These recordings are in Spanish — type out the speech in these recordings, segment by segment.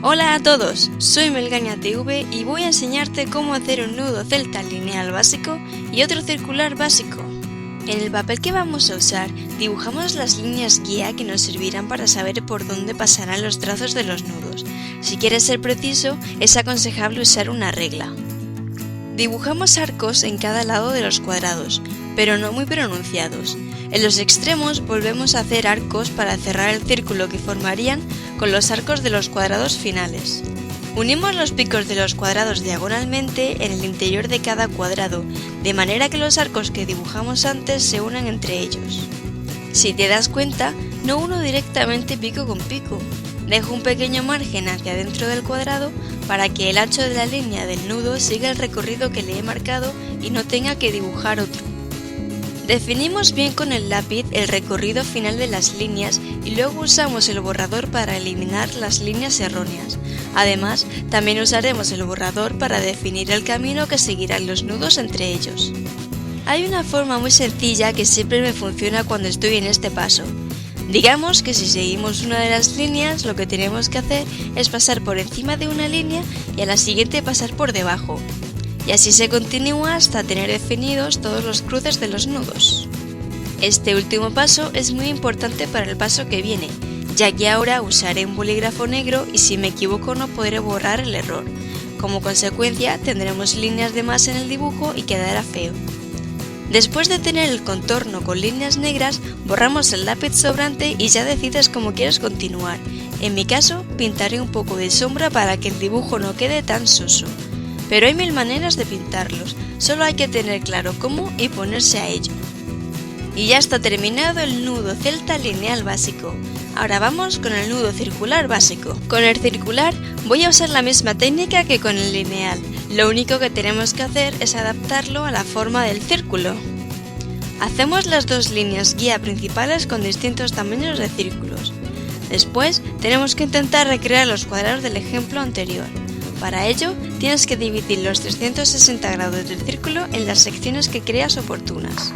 Hola a todos, soy Melgaña TV y voy a enseñarte cómo hacer un nudo celta lineal básico y otro circular básico. En el papel que vamos a usar, dibujamos las líneas guía que nos servirán para saber por dónde pasarán los trazos de los nudos. Si quieres ser preciso, es aconsejable usar una regla. Dibujamos arcos en cada lado de los cuadrados, pero no muy pronunciados. En los extremos volvemos a hacer arcos para cerrar el círculo que formarían con los arcos de los cuadrados finales. Unimos los picos de los cuadrados diagonalmente en el interior de cada cuadrado, de manera que los arcos que dibujamos antes se unan entre ellos. Si te das cuenta, no uno directamente pico con pico. Dejo un pequeño margen hacia dentro del cuadrado para que el ancho de la línea del nudo siga el recorrido que le he marcado y no tenga que dibujar otro. Definimos bien con el lápiz el recorrido final de las líneas y luego usamos el borrador para eliminar las líneas erróneas. Además, también usaremos el borrador para definir el camino que seguirán los nudos entre ellos. Hay una forma muy sencilla que siempre me funciona cuando estoy en este paso. Digamos que si seguimos una de las líneas, lo que tenemos que hacer es pasar por encima de una línea y a la siguiente pasar por debajo. Y así se continúa hasta tener definidos todos los cruces de los nudos. Este último paso es muy importante para el paso que viene, ya que ahora usaré un bolígrafo negro y si me equivoco no podré borrar el error. Como consecuencia tendremos líneas de más en el dibujo y quedará feo. Después de tener el contorno con líneas negras, borramos el lápiz sobrante y ya decides cómo quieres continuar. En mi caso, pintaré un poco de sombra para que el dibujo no quede tan soso. Pero hay mil maneras de pintarlos, solo hay que tener claro cómo y ponerse a ello. Y ya está terminado el nudo celta lineal básico. Ahora vamos con el nudo circular básico. Con el circular voy a usar la misma técnica que con el lineal. Lo único que tenemos que hacer es adaptarlo a la forma del círculo. Hacemos las dos líneas guía principales con distintos tamaños de círculos. Después tenemos que intentar recrear los cuadrados del ejemplo anterior. Para ello, tienes que dividir los 360 grados del círculo en las secciones que creas oportunas.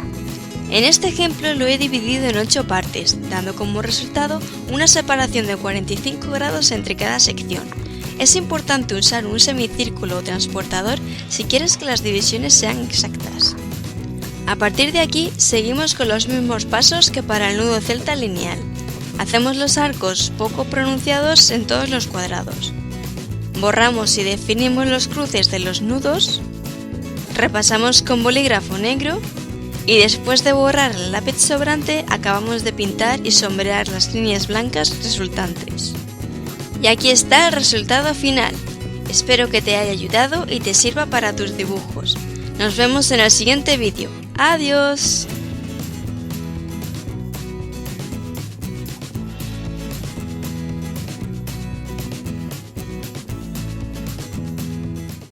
En este ejemplo lo he dividido en 8 partes, dando como resultado una separación de 45 grados entre cada sección. Es importante usar un semicírculo o transportador si quieres que las divisiones sean exactas. A partir de aquí, seguimos con los mismos pasos que para el nudo celta lineal. Hacemos los arcos poco pronunciados en todos los cuadrados. Borramos y definimos los cruces de los nudos, repasamos con bolígrafo negro y después de borrar el lápiz sobrante acabamos de pintar y sombrear las líneas blancas resultantes. Y aquí está el resultado final. Espero que te haya ayudado y te sirva para tus dibujos. Nos vemos en el siguiente vídeo. ¡Adiós!